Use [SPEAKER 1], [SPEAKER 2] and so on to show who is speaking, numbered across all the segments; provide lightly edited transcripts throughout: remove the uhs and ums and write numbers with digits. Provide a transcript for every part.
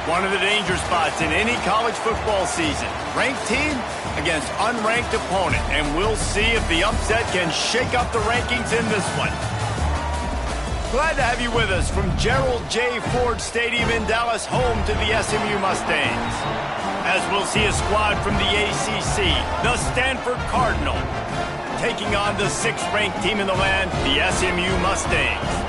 [SPEAKER 1] One of the danger spots in any college football season. Ranked team against unranked opponent. And we'll see if the upset can shake up the rankings in this one. Glad to have you with us from Gerald J. Ford Stadium in Dallas, home to the SMU Mustangs. As we'll see a squad from the ACC, the Stanford Cardinal, taking on the 6th-ranked team in the land, the SMU Mustangs.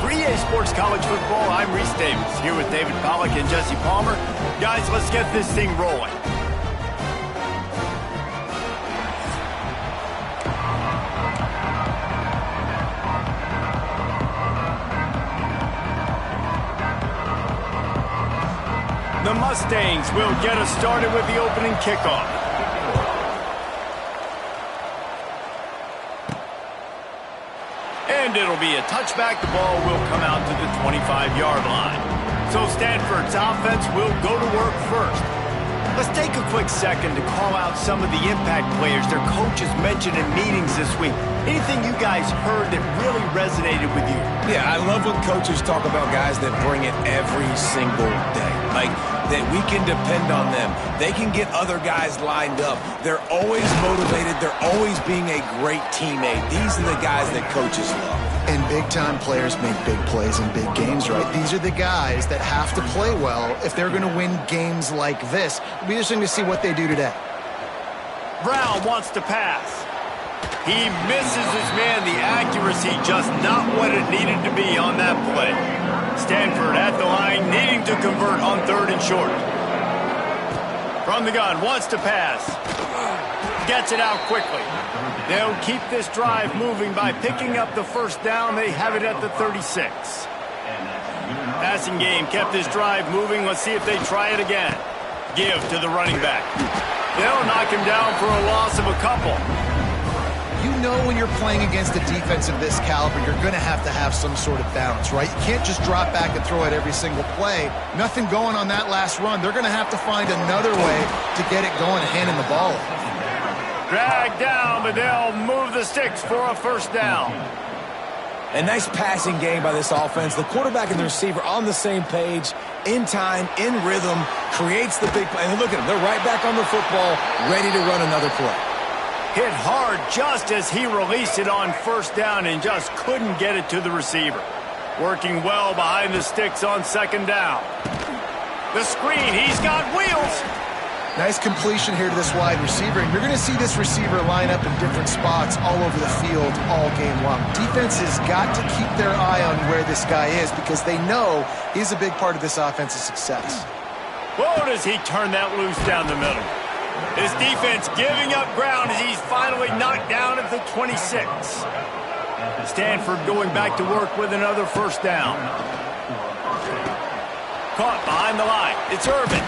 [SPEAKER 1] For EA Sports College Football, I'm Reese Davis, here with David Pollack and Jesse Palmer. Guys, let's get this thing rolling. The Mustangs will get us started with the opening kickoff. And it'll be a touchback. The ball will come out to the 25-yard line. So Stanford's offense will go to work first. Let's take a quick second to call out some of the impact players their coaches mentioned in meetings this week. Anything you guys heard that really resonated with you?
[SPEAKER 2] Yeah, I love when coaches talk about guys that bring it every single day. Like, that we can depend on them. They can get other guys lined up. They're always motivated. They're always being a great teammate. These are the guys that coaches love.
[SPEAKER 3] And big-time players make big plays in big games, right? These are the guys that have to play well if they're going to win games like this. It'll be interesting to see what they do today.
[SPEAKER 1] Brown wants to pass. He misses his man. The accuracy just not what it needed to be on that play. Stanford at the line, needing to convert on 3rd and short. From the gun, wants to pass. Gets it out quickly. They'll keep this drive moving by picking up the first down. They have it at the 36. Passing game kept this drive moving. Let's see if they try it again. Give to the running back. They'll knock him down for a loss of a couple.
[SPEAKER 3] You know when you're playing against a defense of this caliber, you're going to have some sort of balance, right? You can't just drop back and throw it every single play. Nothing going on that last run. They're going to have to find another way to get it going and handing the ball off.
[SPEAKER 1] Dragged down, but they'll move the sticks for a first down.
[SPEAKER 2] A nice passing game by this offense. The quarterback and the receiver on the same page, in time, in rhythm, creates the big play. And look at them. They're right back on the football, ready to run another play.
[SPEAKER 1] Hit hard just as he released it on first down and just couldn't get it to the receiver. Working well behind the sticks on 2nd down. The screen, he's got wheels.
[SPEAKER 3] Nice completion here to this wide receiver. And you're going to see this receiver line up in different spots all over the field all game long. Defense has got to keep their eye on where this guy is because they know he's a big part of this offense's success.
[SPEAKER 1] Whoa, does he turn that loose down the middle. His defense giving up ground as he's finally knocked down at the 26. Stanford going back to work with another first down. Caught behind the line. It's Irvin.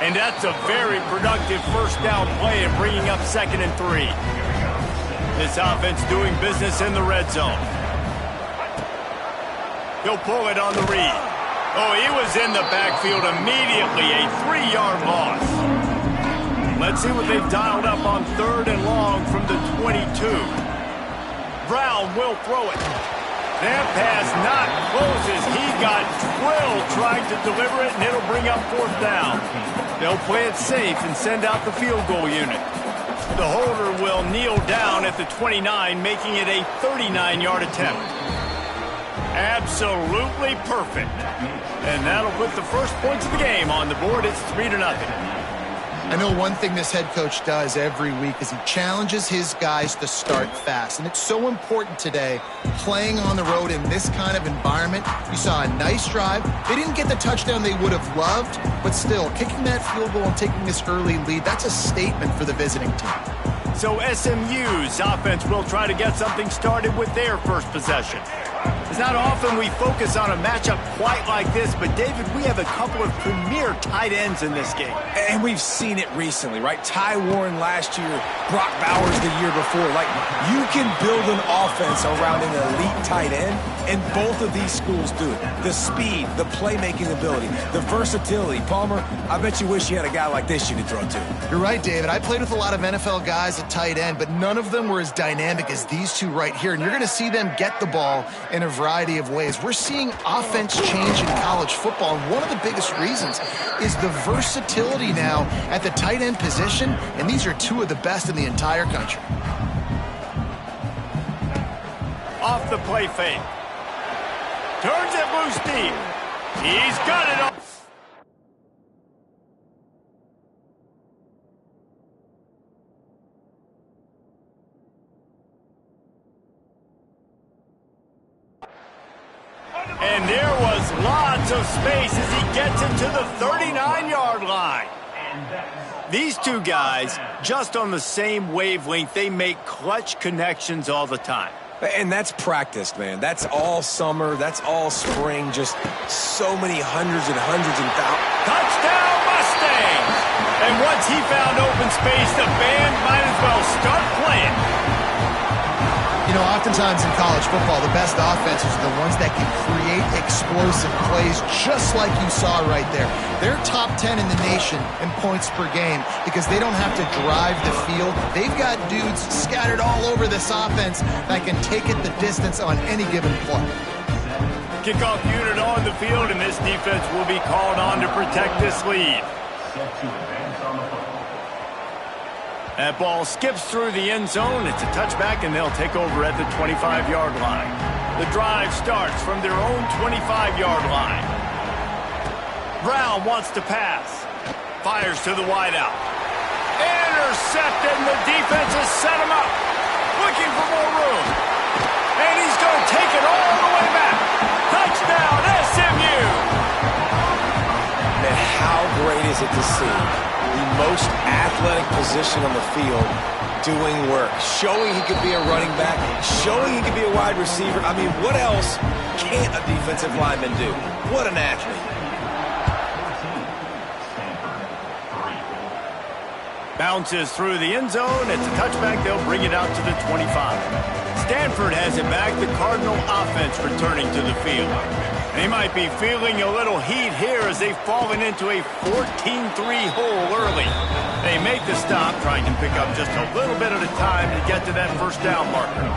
[SPEAKER 1] And that's a very productive first down play and bringing up 2nd and 3. This offense doing business in the red zone. He'll pull it on the read. Oh, he was in the backfield immediately. A 3-yard loss. Let's see what they've dialed up on 3rd and long from the 22. Brown will throw it. That pass not close as he got drilled trying to deliver it, and it'll bring up 4th down. They'll play it safe and send out the field goal unit. The holder will kneel down at the 29, making it a 39-yard attempt. Absolutely perfect. And that'll put the first points of the game on the board. It's 3-0.
[SPEAKER 3] I know one thing this head coach does every week is he challenges his guys to start fast. And it's so important today, playing on the road in this kind of environment. You saw a nice drive. They didn't get the touchdown they would have loved, but still, kicking that field goal and taking this early lead, that's a statement for the visiting team.
[SPEAKER 1] So SMU's offense will try to get something started with their first possession. It's not often we focus on a matchup quite like this, but David, we have a couple of premier tight ends in this game.
[SPEAKER 2] And we've seen it recently, right? Ty Warren last year, Brock Bowers the year before. Like, you can build an offense around an elite tight end, and both of these schools do it. The speed, the playmaking ability, the versatility. Palmer, I bet you wish you had a guy like this you could throw to.
[SPEAKER 3] You're right, David. I played with a lot of NFL guys at tight end, but none of them were as dynamic as these two right here. And you're going to see them get the ball in a variety variety of ways. We're seeing offense change in college football, and one of the biggest reasons is the versatility now at the tight end position, and these are two of the best in the entire country.
[SPEAKER 1] Off the play fake. Turns it loose deep. He's got it up. And there was lots of space as he gets it to the 39-yard line. These two guys, just on the same wavelength, they make clutch connections all the time.
[SPEAKER 2] And that's practiced, man. That's all summer. That's all spring. Just so many hundreds and thousands.
[SPEAKER 1] Touchdown, Mustangs! And once he found open space, the band might as well start playing.
[SPEAKER 3] You know, oftentimes in college football, the best offenses are the ones that can create explosive plays just like you saw right there. They're top 10 in the nation in points per game because they don't have to drive the field. They've got dudes scattered all over this offense that can take it the distance on any given play.
[SPEAKER 1] Kickoff unit on the field, and this defense will be called on to protect this lead. That ball skips through the end zone. It's a touchback, and they'll take over at the 25-yard line. The drive starts from their own 25-yard line. Brown wants to pass. Fires to the wideout. Intercepted, and the defense has set him up. Looking for more room. And he's going to take it all the way back. Touchdown, SMU!
[SPEAKER 2] Man, how great is it to see the most athletic position on the field doing work, showing he could be a running back, showing he could be a wide receiver. I mean, what else can't a defensive lineman do? What an athlete.
[SPEAKER 1] Bounces through the end zone. It's a touchback. They'll bring it out to the 25. Stanford has it back. The Cardinal offense returning to the field. They might be feeling a little heat here as they've fallen into a 14-3 hole early. They make the stop, trying to pick up just a little bit at a time to get to that first down marker.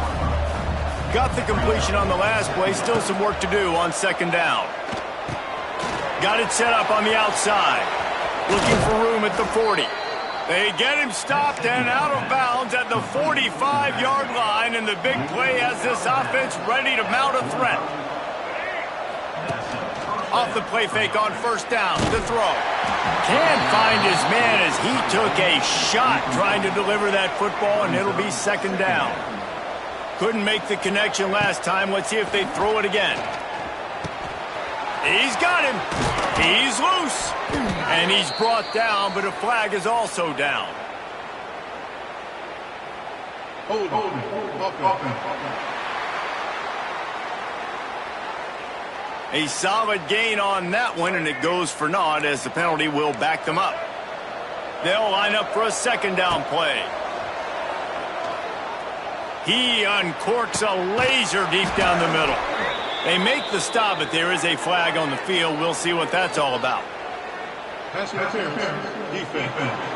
[SPEAKER 1] Got the completion on the last play. Still some work to do on second down. Got it set up on the outside. Looking for room at the 40. They get him stopped and out of bounds at the 45-yard line, and the big play has this offense ready to mount a threat. Off the play fake on first down to throw. Can't find his man as he took a shot trying to deliver that football, and it'll be second down. Couldn't make the connection last time. Let's see if they throw it again. He's got him. He's loose. And he's brought down, but a flag is also down. A solid gain on that one, and it goes for naught as the penalty will back them up. They'll line up for a second down play. He uncorks a laser deep down the middle. They make the stop, but there is a flag on the field. We'll see what that's all about.
[SPEAKER 4] Pass interference. Defense.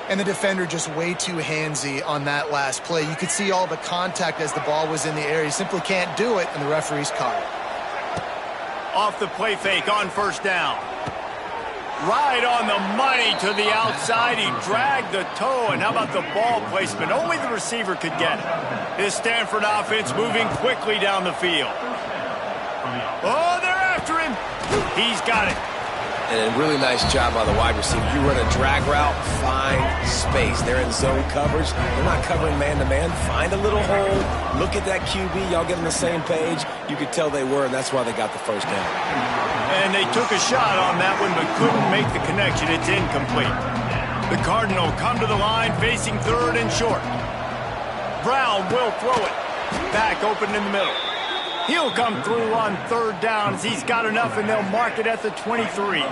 [SPEAKER 3] And the defender just way too handsy on that last play. You could see all the contact as the ball was in the air. He simply can't do it, and the referee's caught it.
[SPEAKER 1] Off the play fake on first down. Right on the money to the outside. He dragged the toe, and how about the ball placement? Only the receiver could get it. This Stanford offense moving quickly down the field. Oh, they're after him. He's got it.
[SPEAKER 2] And a really nice job by the wide receiver. You run a drag route, find space. They're in zone coverage. They're not covering man-to-man. Find a little hole. Look at that QB. Y'all get on the same page. You could tell they were, and that's why they got the first down.
[SPEAKER 1] And they took a shot on that one, but couldn't make the connection. It's incomplete. The Cardinal come to the line, facing third and short. Brown will throw it. Back open in the middle. He'll come through on third down as he's got enough, and they'll mark it at the 23.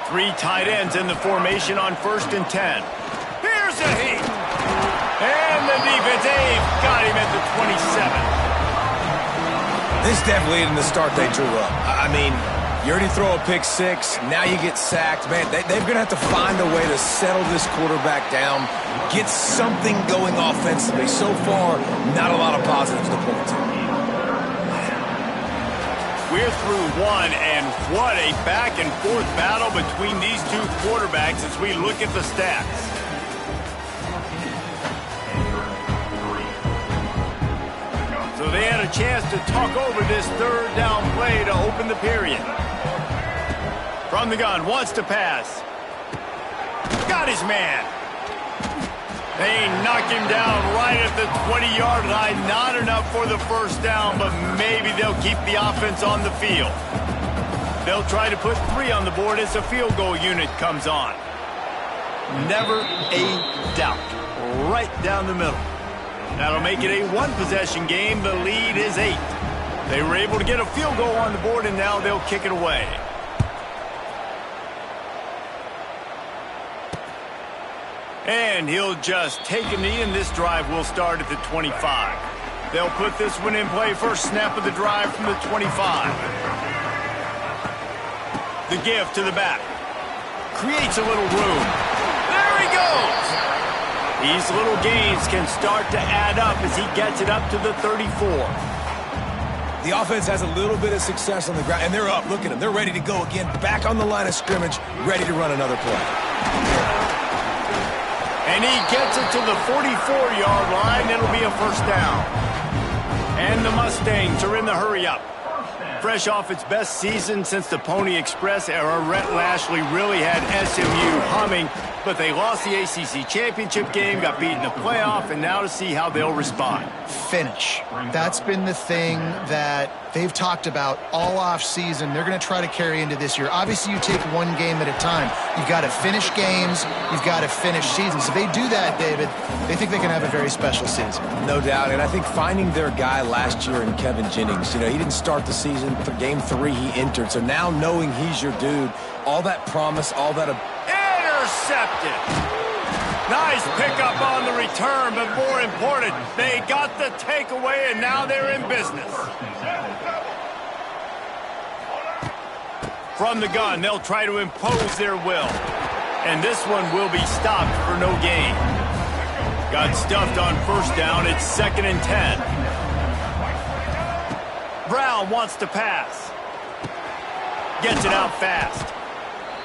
[SPEAKER 1] Three tight ends in the formation on 1st and 10. Here's a heat. And the defense, they've got him at the 27.
[SPEAKER 2] This definitely isn't the start they drew up. I mean, You already throw a pick six. Now you get sacked. Man, they're going to have to find a way to settle this quarterback down, get something going offensively. So far, not a lot of positives to point to.
[SPEAKER 1] We're through one, and what a back-and-forth battle between these two quarterbacks as we look at the stats. So they had a chance to talk over this third down play to open the period. From the gun, wants to pass. Got his man. They knock him down right at the 20-yard line. Not enough for the first down, but maybe they'll keep the offense on the field. They'll try to put 3 on the board as the field goal unit comes on. Never a doubt. Right down the middle. That'll make it a one-possession game. The lead is 8. They were able to get a field goal on the board, and now they'll kick it away. And he'll just take a knee, and this drive will start at the 25. They'll put this one in play. First snap of the drive from the 25. The give to the back. Creates a little room. There he goes! These little gains can start to add up as he gets it up to the 34.
[SPEAKER 2] The offense has a little bit of success on the ground, and they're up. Look at them. They're ready to go again. Back on the line of scrimmage, ready to run another play.
[SPEAKER 1] And he gets it to the 44-yard line. It'll be a first down. And the Mustangs are in the hurry-up. Fresh off its best season since the Pony Express era, Rhett Lashley really had SMU humming, but they lost the ACC championship game, got beat in the playoff, and now to see how they'll respond.
[SPEAKER 3] Finish. That's been the thing that they've talked about all off season. They're going to try to carry into this year. Obviously, you take one game at a time. You've got to finish games. You've got to finish seasons. If they do that, David, they think they can have a very special season.
[SPEAKER 2] No doubt, and I think finding their guy last year in Kevin Jennings, he didn't start the season. For game 3, he entered. So now knowing he's your dude, all that promise, all that...
[SPEAKER 1] Intercepted. Nice pickup on the return, but more important, they got the takeaway, and now they're in business. From the gun, they'll try to impose their will. And this one will be stopped for no gain. Got stuffed on first down. It's 2nd and 10. Brown wants to pass. Gets it out fast.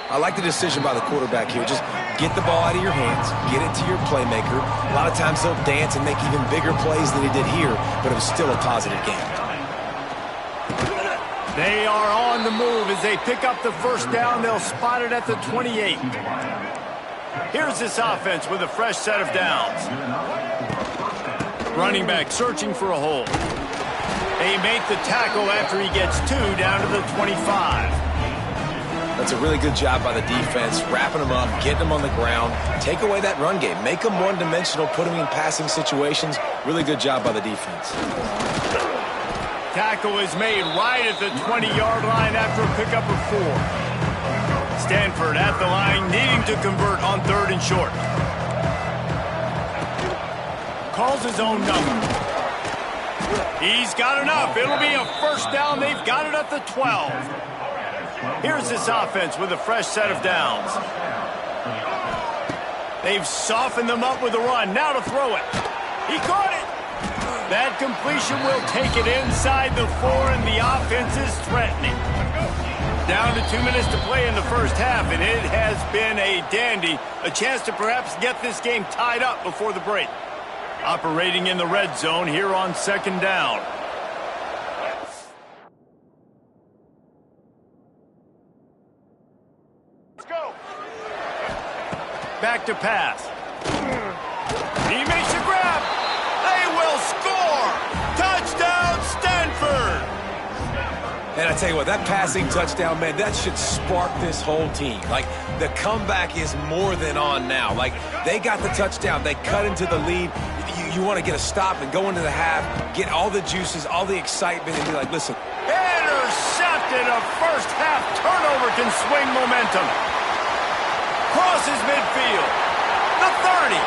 [SPEAKER 2] I like the decision by the quarterback here. Just get the ball out of your hands, get it to your playmaker. A lot of times he'll dance and make even bigger plays than he did here, but it was still a positive game.
[SPEAKER 1] They are on the move as they pick up the first down. They'll spot it at the 28. Here's this offense with a fresh set of downs. Running back searching for a hole. They make the tackle after he gets 2 down to the 25.
[SPEAKER 2] That's a really good job by the defense, wrapping them up, getting them on the ground. Take away that run game. Make them one-dimensional, put them in passing situations. Really good job by the defense.
[SPEAKER 1] Tackle is made right at the 20-yard line after a pickup of 4. Stanford at the line, needing to convert on 3rd and short. Calls his own number. He's got enough. It'll be a first down. They've got it at the 12. Here's this offense with a fresh set of downs. They've softened them up with a run. Now to throw it. He caught it. That completion will take it inside the 4, and the offense is threatening. Down to 2 minutes to play in the first half, and it has been a dandy. A chance to perhaps get this game tied up before the break. Operating in the red zone here on 2nd down. Let's go. Back to pass. He makes a grab. They will score. Touchdown, Stanford.
[SPEAKER 2] And I tell you what, that passing touchdown, man, that should spark this whole team. Like, the comeback is more than on now. Like, they got the touchdown. They cut into the lead. You want to get a stop and go into the half, get all the juices, all the excitement, and be like, listen.
[SPEAKER 1] Intercepted. A first half turnover can swing momentum. Crosses midfield. The 30.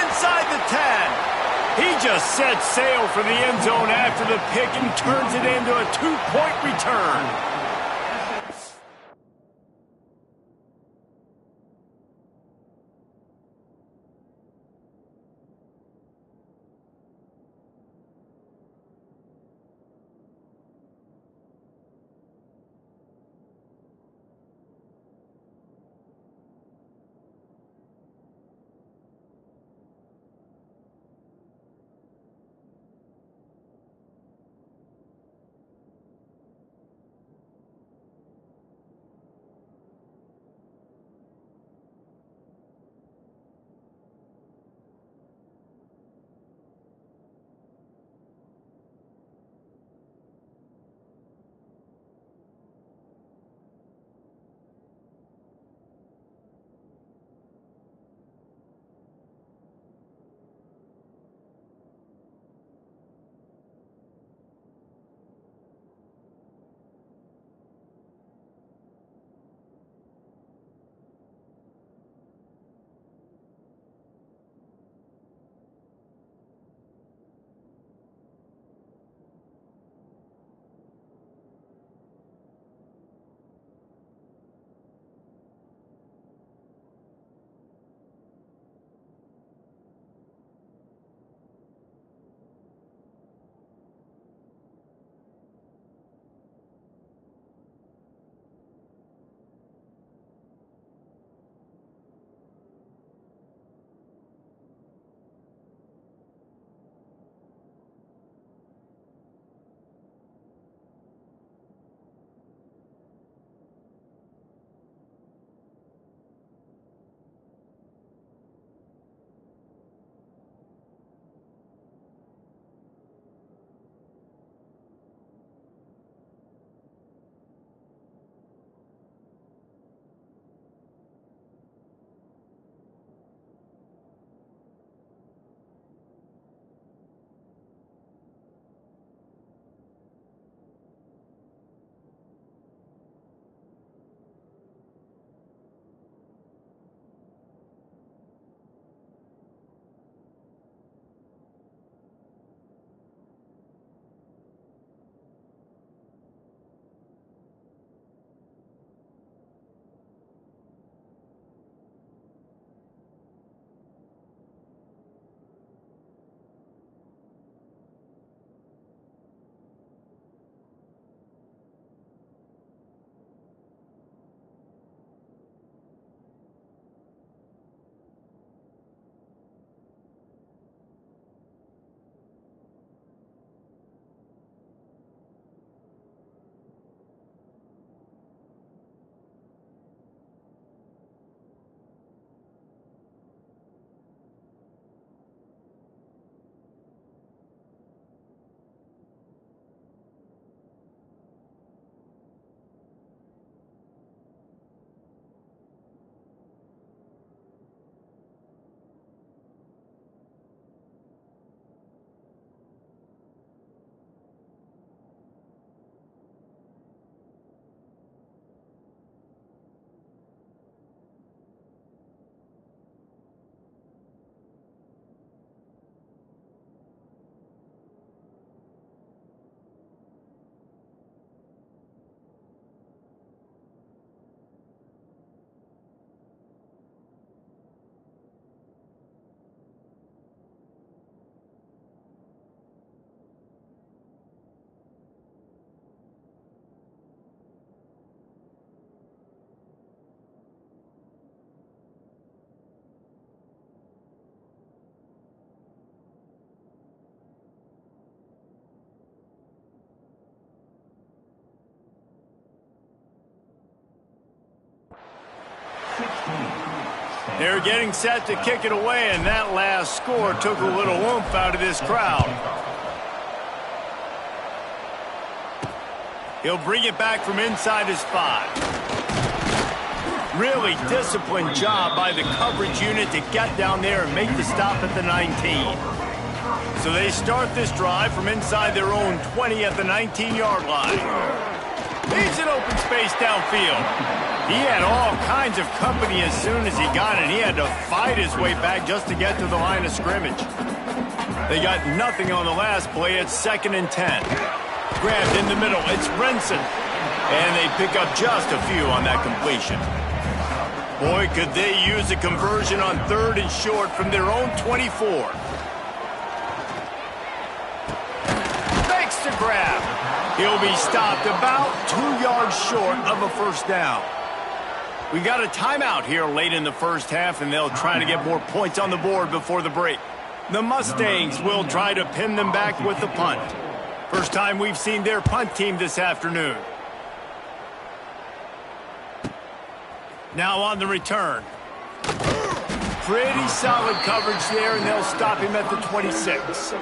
[SPEAKER 1] Inside the 10. He just set sail for the end zone after the pick and turns it into a 2-point return. They're getting set to kick it away, and that last score took a little oomph out of this crowd. He'll bring it back from inside his 5. Really disciplined job by the coverage unit to get down there and make the stop at the 19. So they start this drive from inside their own 20 at the 19-yard line. Needs an open space downfield. He had all kinds of company as soon as he got it. He had to fight his way back just to get to the line of scrimmage. They got nothing on the last play. It's 2nd and 10. Grabbed in the middle. It's Renson. And they pick up just a few on that completion. Boy, could they use a conversion on 3rd and short from their own 24. Makes the grab. He'll be stopped about 2 yards short of a first down. We got a timeout here late in the first half, and they'll try to get more points on the board before the break. The Mustangs will try to pin them back with the punt. First time we've seen their punt team this afternoon. Now on the return. Pretty solid coverage there, and they'll stop him at the 26.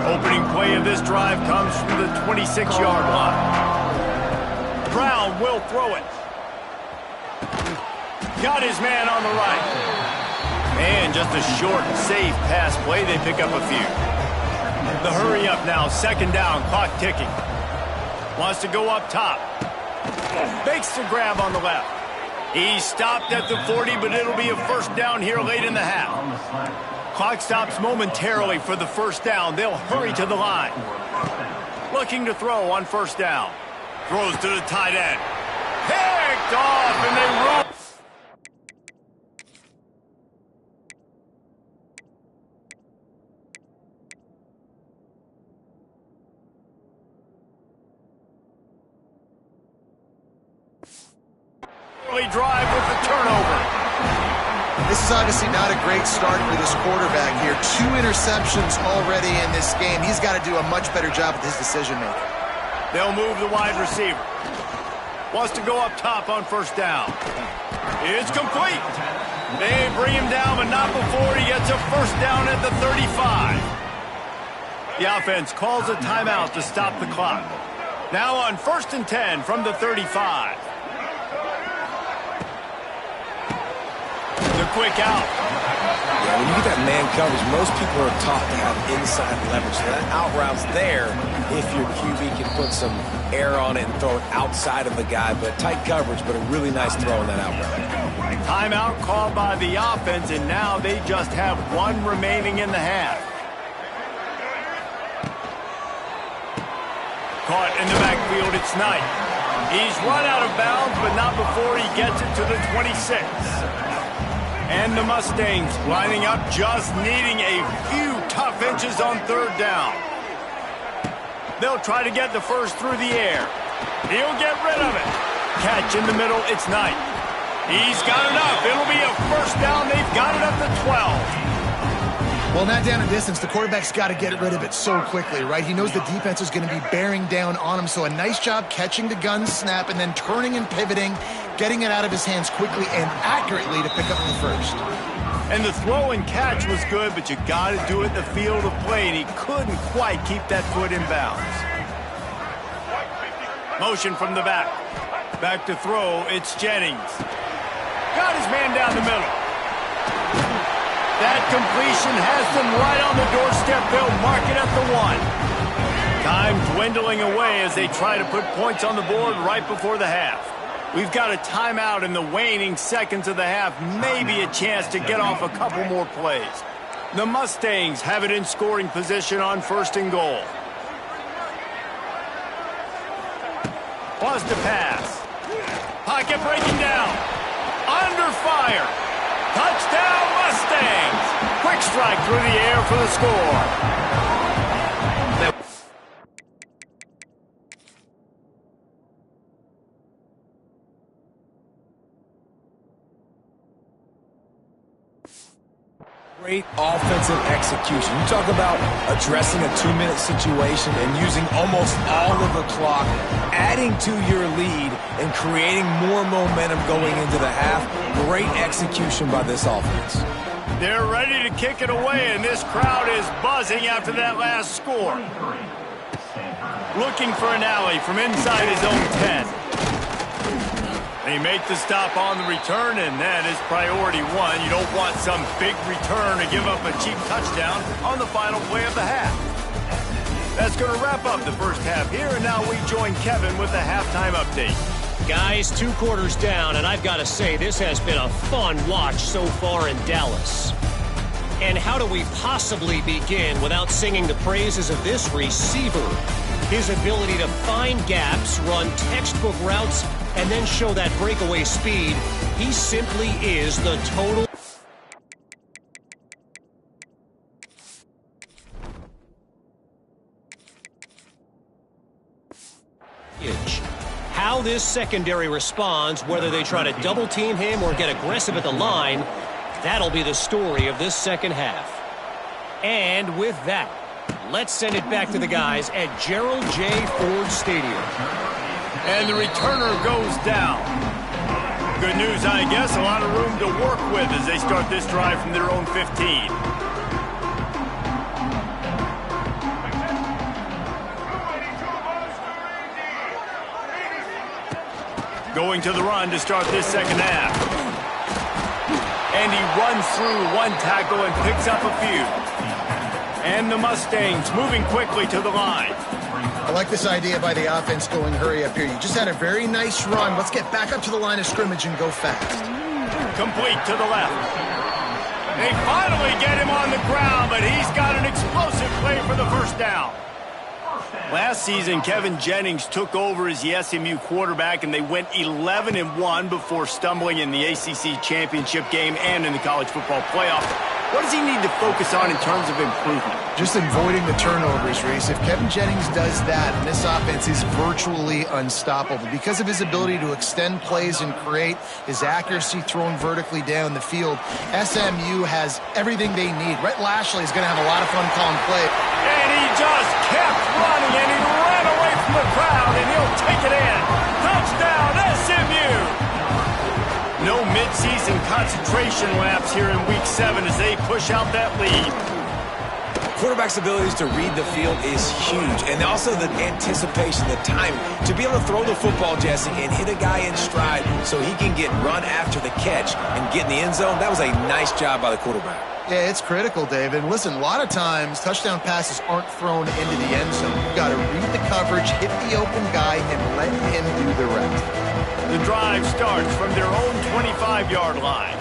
[SPEAKER 1] Opening play of this drive comes from the 26-yard line. Brown will throw it. Got his man on the right. And just a short, safe pass play. They pick up a few. The hurry up now. 2nd down. Clock ticking. Wants to go up top. Makes the grab on the left. He stopped at the 40, but it'll be a first down here late in the half. Clock stops momentarily for the first down. They'll hurry to the line. Looking to throw on first down. Throws to the tight end. Picked off, and they roll. Drive with the turnover.
[SPEAKER 3] This is obviously not a great start for this quarterback here. 2 interceptions already in this game. He's got to do a much better job with his decision-making.
[SPEAKER 1] They'll move the wide receiver. Wants to go up top on first down. It's complete. They bring him down, but not before he gets a first down at the 35. The offense calls a timeout to stop the clock. Now on 1st and 10 from the 35. The quick out.
[SPEAKER 2] Yeah, when you get that man coverage, most people are taught to have inside leverage. So that out route's there if your QB can put some air on it and throw it outside of the guy. But tight coverage, but a really nice throw on that out route.
[SPEAKER 1] Timeout called by the offense, and now they just have 1 remaining in the half. Caught in the backfield, it's Knight. He's run out of bounds, but not before he gets it to the 26. And the Mustangs lining up, just needing a few tough inches on 3rd down. They'll try to get the first through the air. He'll get rid of it. Catch in the middle, it's Knight. He's got enough. It'll be a first down. They've got it up to 12.
[SPEAKER 3] Well, not down a distance. The quarterback's got to get rid of it so quickly, right? He knows the defense is going to be bearing down on him, so a nice job catching the gun snap and then turning and pivoting, getting it out of his hands quickly and accurately to pick up the first.
[SPEAKER 1] And the throw and catch was good, but you got to do it in the field of play, and he couldn't quite keep that foot in bounds. Motion from the back. Back to throw, it's Jennings. Got his man down the middle. That completion has them right on the doorstep. They'll mark it at the 1. Time dwindling away as they try to put points on the board right before the half. We've got a timeout in the waning seconds of the half. Maybe a chance to get off a couple more plays. The Mustangs have it in scoring position on 1st and goal. Wants to pass. Pocket breaking down. Under fire. Touchdown Mustangs! Quick strike through the air for the score.
[SPEAKER 2] Great offensive execution. You talk about addressing a 2-minute situation and using almost all of the clock, adding to your lead and creating more momentum going into the half. Great execution by this offense.
[SPEAKER 1] They're ready to kick it away, and this crowd is buzzing after that last score. Looking for an alley from inside his own 10. They make the stop on the return, and that is priority one. You don't want some big return to give up a cheap touchdown on the final play of the half. That's going to wrap up the first half here, and now we join Kevin with the halftime update.
[SPEAKER 5] Guys, 2 quarters down, and I've got to say, this has been a fun watch so far in Dallas. And how do we possibly begin without singing the praises of this receiver? His ability to find gaps, run textbook routes, and then show that breakaway speed. He simply is the total. How this secondary responds, whether they try to double team him or get aggressive at the line, that'll be the story of this second half. And with that, let's send it back to the guys at Gerald J. Ford Stadium.
[SPEAKER 1] And the returner goes down. Good news, I guess, a lot of room to work with as they start this drive from their own 15. Going to the run to start this second half. And he runs through one tackle and picks up a few. And the Mustangs moving quickly to the line.
[SPEAKER 3] I like this idea by the offense going hurry up here. You just had a very nice run. Let's get back up to the line of scrimmage and go fast.
[SPEAKER 1] Complete to the left. They finally get him on the ground, but he's got an explosive play for the first down. Last season, Kevin Jennings took over as the SMU quarterback, and they went 11-1 before stumbling in the ACC championship game and in the college football playoff. What does he need to focus on in terms of improvement?
[SPEAKER 3] Just avoiding the turnovers, Reese. If Kevin Jennings does that, this offense is virtually unstoppable because of his ability to extend plays and create, his accuracy throwing vertically down the field. SMU has everything they need. Rhett Lashley is going to have a lot of fun calling play.
[SPEAKER 1] And he just kept running, and he ran away from the crowd, and he'll take it in. Touchdown, SMU! No midseason concentration laps here in Week 7 as they push out that lead.
[SPEAKER 2] Quarterback's abilities to read the field is huge, and also the anticipation, the timing. To be able to throw the football, Jesse, and hit a guy in stride so he can get run after the catch and get in the end zone, that was a nice job by the quarterback.
[SPEAKER 3] Yeah, it's critical, David. Listen, a lot of times touchdown passes aren't thrown into the end zone. You've got to read the coverage, hit the open guy, and let him do the rest.
[SPEAKER 1] The drive starts from their own 25-yard line.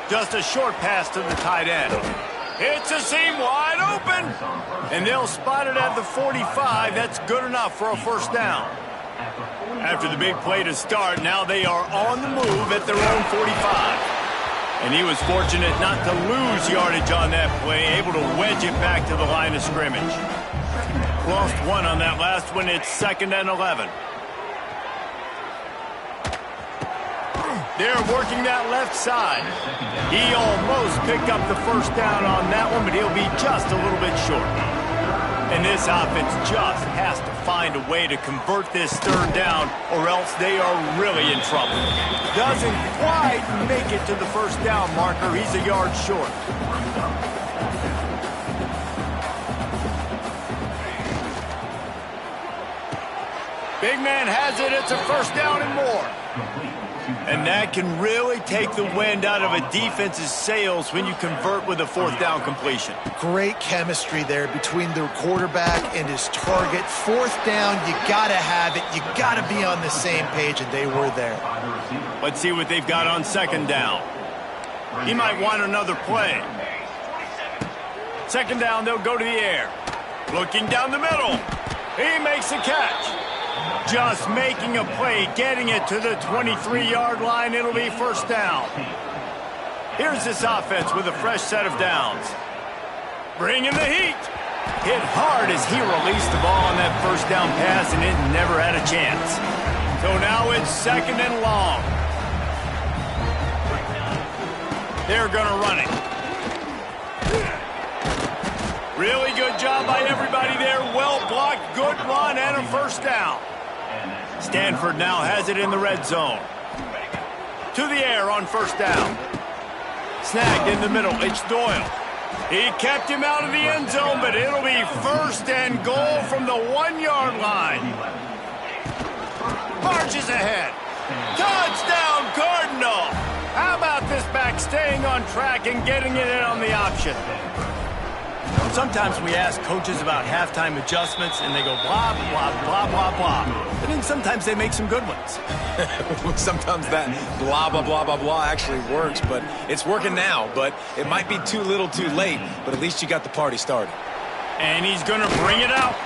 [SPEAKER 1] Just a short pass to the tight end. It's a seam wide open. And they'll spot it at the 45. That's good enough for a first down. After the big play to start, now they are on the move at their own 45. And he was fortunate not to lose yardage on that play, able to wedge it back to the line of scrimmage. Lost one on that last one. It's 2nd and 11. They're working that left side. He almost picked up the first down on that one, but he'll be just a little bit short. And this offense just has to find a way to convert this third down, or else they are really in trouble. Doesn't quite make it to the first down marker. He's a yard short. Big man has it. It's a first down and more. And that can really take the wind out of a defense's sails when you convert with a fourth down completion.
[SPEAKER 3] Great chemistry there between the quarterback and his target. Fourth down, you got to have it. You got to be on the same page, and they were there.
[SPEAKER 1] Let's see what they've got on 2nd down. He might want another play. 2nd down, they'll go to the air. Looking down the middle. He makes a catch. Just making a play, getting it to the 23-yard line. It'll be first down. Here's this offense with a fresh set of downs. Bringing the heat. Hit hard as he released the ball on that first down pass, and it never had a chance. So now it's 2nd and long. They're going to run it. Really good job by everybody there. Well blocked, good run, and a first down. Stanford now has it in the red zone. To the air on first down. Snagged in the middle. It's Doyle. He kept him out of the end zone, but it'll be first and goal from the 1-yard line. Marches ahead. Touchdown, Cardinal. How about this back staying on track and getting it in on the option? Sometimes we ask coaches about halftime adjustments, and they go blah, blah, blah, blah, blah. But then sometimes they make some good ones.
[SPEAKER 2] Sometimes that blah, blah, blah, blah, blah actually works, but it's working now. But it might be too little too late, but at least you got the party started.
[SPEAKER 1] And he's going to bring it out.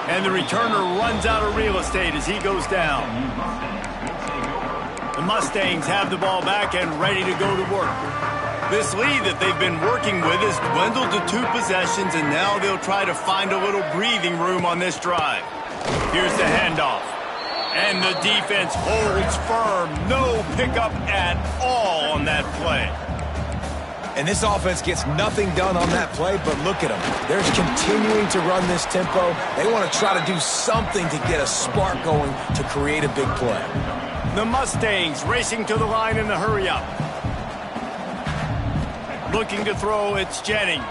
[SPEAKER 1] And the returner runs out of real estate as he goes down. The Mustangs have the ball back and ready to go to work. This lead that they've been working with has dwindled to 2 possessions, and now they'll try to find a little breathing room on this drive. Here's the handoff. And the defense holds firm. No pickup at all on that play.
[SPEAKER 2] And this offense gets nothing done on that play, but look at them. They're continuing to run this tempo. They want to try to do something to get a spark going to create a big play.
[SPEAKER 1] The Mustangs racing to the line in the hurry-up. Looking to throw, it's Jennings.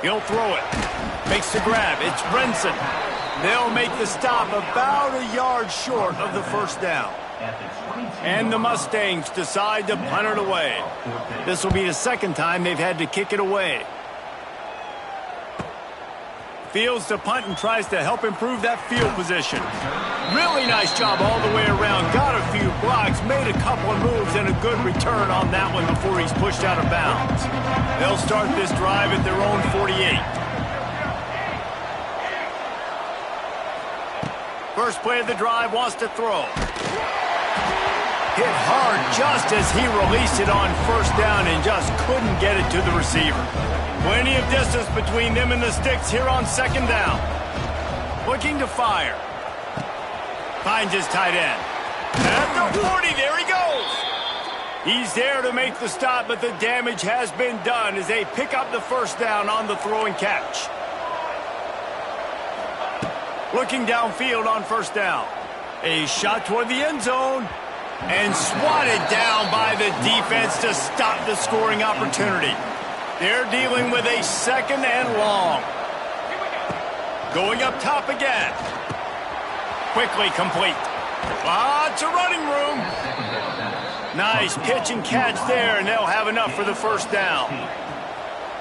[SPEAKER 1] He'll throw it. Makes the grab. It's Brinson. They'll make the stop about a yard short of the first down. And the Mustangs decide to punt it away. This will be the second time they've had to kick it away. Fields to punt and tries to help improve that field position. Really nice job all the way around. Got a few blocks, made a couple of moves, and a good return on that one before he's pushed out of bounds. They'll start this drive at their own 48. First play of the drive, wants to throw. Hit hard just as he released it on first down and just couldn't get it to the receiver. Plenty of distance between them and the sticks here on second down. Looking to fire. Finds his tight end. At the 40, there he goes. He's there to make the stop, but the damage has been done as they pick up the first down on the throw and catch. Looking downfield on first down. A shot toward the end zone. And swatted down by the defense to stop the scoring opportunity. They're dealing with a second and long. Going up top again. Quickly complete. Lots of running room. Nice pitch and catch there, and they'll have enough for the first down.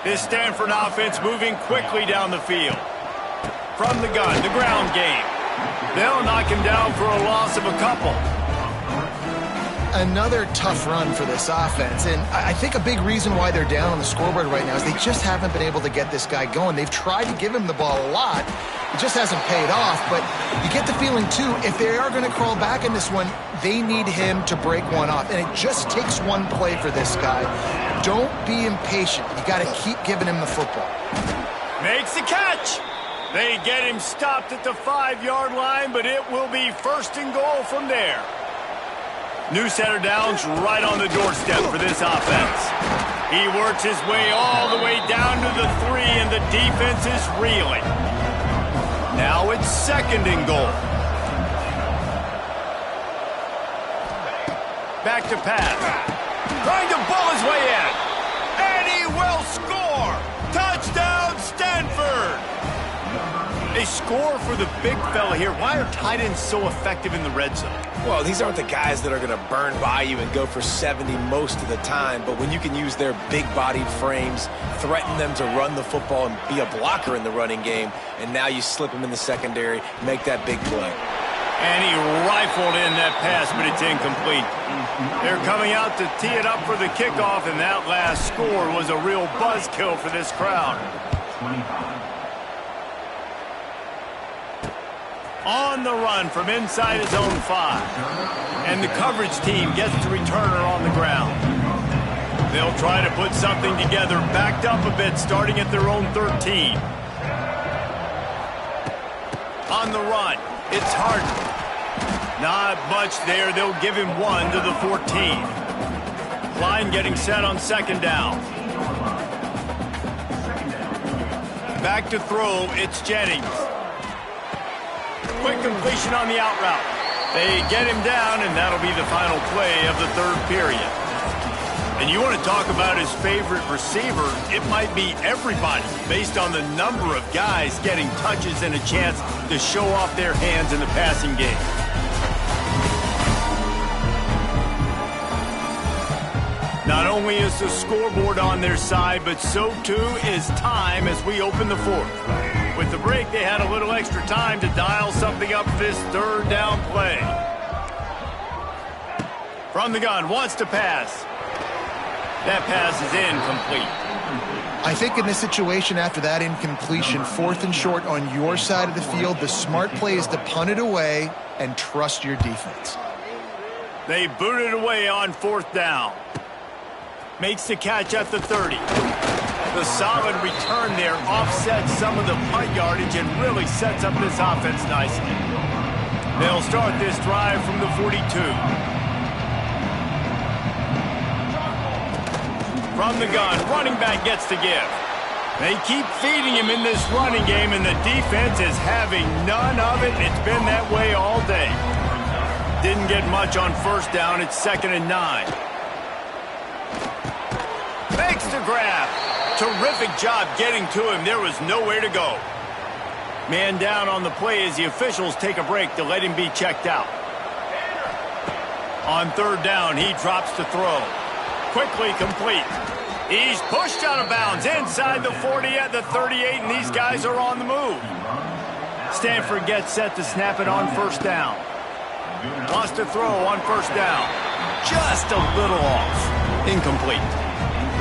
[SPEAKER 1] This Stanford offense moving quickly down the field. From the gun, the ground game. They'll knock him down for a loss of a couple.
[SPEAKER 3] Another tough run for this offense, and I think a big reason why they're down on the scoreboard right now is they just haven't been able to get this guy going. They've tried to give him the ball a lot. It just hasn't paid off, but you get the feeling, too, if they are going to crawl back in this one, they need him to break one off, and it just takes one play for this guy. Don't be impatient. You got to keep giving him the football.
[SPEAKER 1] Makes the catch. They get him stopped at the 5-yard line, but it will be first and goal from there. New set of downs right on the doorstep for this offense. He works his way all the way down to the 3, and the defense is reeling. Now it's second and goal. Back to pass. Trying to bull his way in. And he will score. Touchdown, Stanford. They score for the big fella here. Why are tight ends so effective in the red zone?
[SPEAKER 2] Well, these aren't the guys that are going to burn by you and go for 70 most of the time, but when you can use their big-bodied frames, threaten them to run the football and be a blocker in the running game, and now you slip them in the secondary, make that big play.
[SPEAKER 1] And he rifled in that pass, but it's incomplete. They're coming out to tee it up for the kickoff, and that last score was a real buzzkill for this crowd. On the run from inside his own 5. And the coverage team gets the returner on the ground. They'll try to put something together, backed up a bit, starting at their own 13. On the run, it's Harden. Not much there. They'll give him 1 to the 14. Line getting set on second down. Back to throw, it's Jennings. Quick completion on the out route. They get him down, and that'll be the final play of the third period. And you want to talk about his favorite receiver, it might be everybody based on the number of guys getting touches and a chance to show off their hands in the passing game. Not only is the scoreboard on their side, but so too is time as we open the fourth. With the break, they had a little extra time to dial something up for this third down play. From the gun, wants to pass. That pass is incomplete.
[SPEAKER 3] I think in this situation, after that incompletion, 4th and short on your side of the field, the smart play is to punt it away and trust your defense.
[SPEAKER 1] They boot it away on 4th down. Makes the catch at the 30. The solid return there offsets some of the punt yardage and really sets up this offense nicely. They'll start this drive from the 42. From the gun, running back gets to give. They keep feeding him in this running game, and the defense is having none of it. It's been that way all day. Didn't get much on 1st down. It's 2nd and 9. Makes the grab. Terrific job getting to him. There was nowhere to go. Man down on the play as the officials take a break to let him be checked out. On 3rd down, he drops to throw. Quickly complete. He's pushed out of bounds inside the 40 at the 38, and these guys are on the move. Stanford gets set to snap it on 1st down. Wants to throw on 1st down. Just a little off. Incomplete.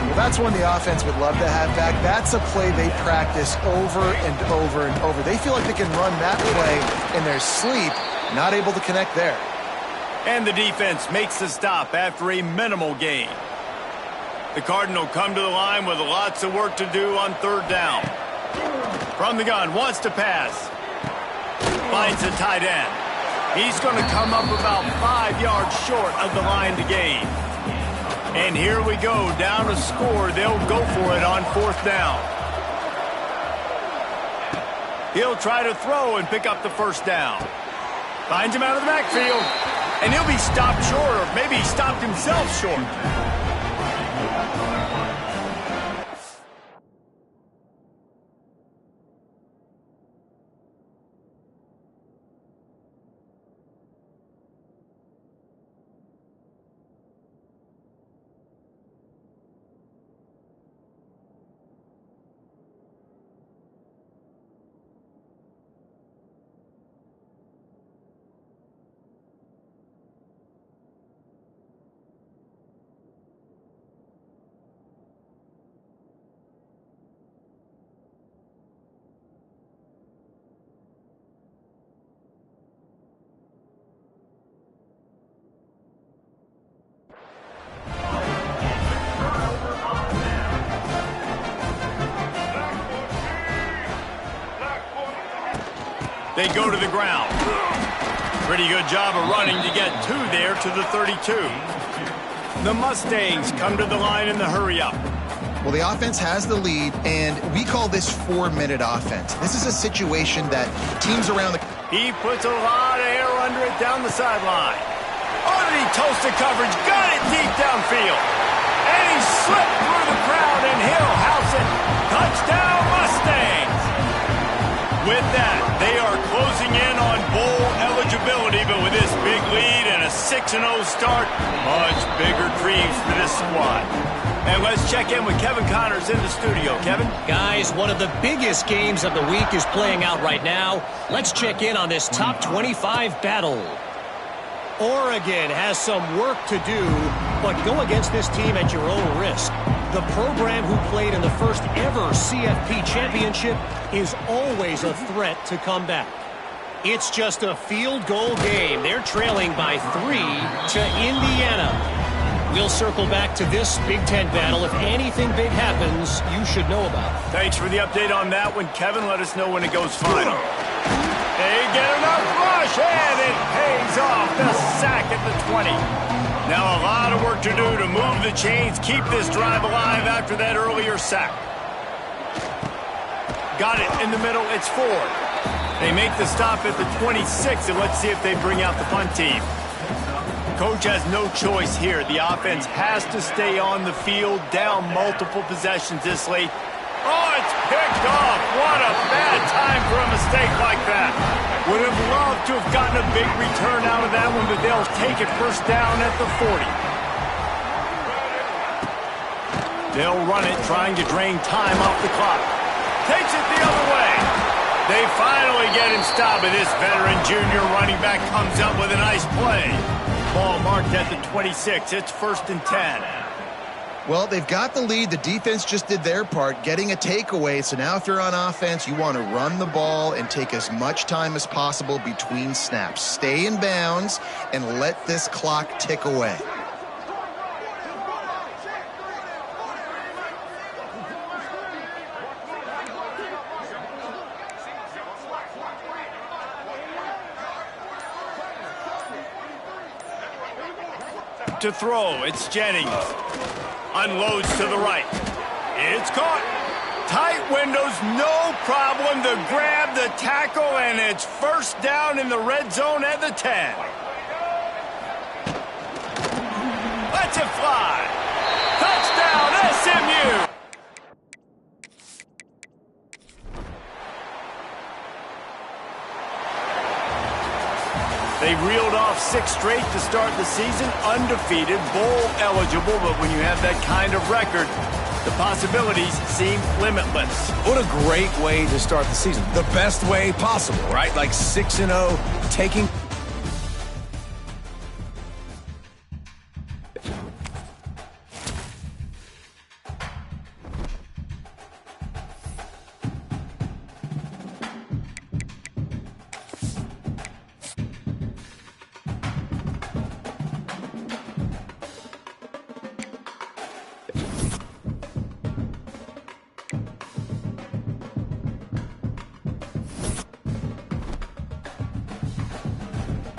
[SPEAKER 3] Well, that's one the offense would love to have back. That's a play they practice over and over and over. They feel like they can run that play in their sleep, not able to connect there.
[SPEAKER 1] And the defense makes the stop after a minimal gain. The Cardinal come to the line with lots of work to do on 3rd down. From the gun, wants to pass. Finds a tight end. He's going to come up about 5 yards short of the line to gain. And here we go, down a score. They'll go for it on 4th down. He'll try to throw and pick up the 1st down. Finds him out of the backfield. And he'll be stopped short, or maybe he stopped himself short. They go to the ground. Pretty good job of running to get 2 there to the 32. The Mustangs come to the line in the hurry-up.
[SPEAKER 3] Well, the offense has the lead, and we call this 4-minute offense. This is a situation that teams around the...
[SPEAKER 1] He puts a lot of air under it down the sideline. Oh, did he toast the coverage? Got it deep downfield. And he slipped through the crowd, and he'll house it. Touchdown, Mustangs! With that, they are closing in on bowl eligibility, but with this big lead and a 6-0 start, much bigger dreams for this squad. And let's check in with Kevin Connors in the studio. Kevin?
[SPEAKER 5] Guys, one of the biggest games of the week is playing out right now. Let's check in on this top 25 battle. Oregon has some work to do, but go against this team at your own risk. The program who played in the first ever CFP championship is always a threat to come back. It's just a field goal game. They're trailing by 3 to Indiana. We'll circle back to this Big Ten battle. If anything big happens, you should know about it.
[SPEAKER 1] Thanks for the update on that one, Kevin. Let us know when it goes final. They get enough rush, and it pays off. The sack at the 20. Now a lot of work to do to move the chains, keep this drive alive after that earlier sack. Got it in the middle, it's Ford. They make the stop at the 26, and let's see if they bring out the punt team. Coach has no choice here. The offense has to stay on the field, down multiple possessions this late. Oh, it's picked off. What a bad time for a mistake like that. Would have loved to have gotten a big return out of that one, but they'll take it first down at the 40. They'll run it, trying to drain time off the clock. Takes it the other way. They finally get him stopped, but this veteran junior running back comes up with a nice play. Ball marked at the 26. It's 1st and 10.
[SPEAKER 3] Well, they've got the lead. The defense just did their part, getting a takeaway. So now if you're on offense, you want to run the ball and take as much time as possible between snaps. Stay in bounds and let this clock tick away.
[SPEAKER 1] To throw, it's Jennings. Unloads to the right. It's caught. Tight windows, no problem. The grab, the tackle, and it's first down in the red zone at the 10. Let's it fly. Touchdown, SMU. They reeled off 6 straight to start the season, undefeated, bowl eligible, but when you have that kind of record, the possibilities seem limitless.
[SPEAKER 2] What a great way to start the season. The best way possible, right? Like 6-0, taking...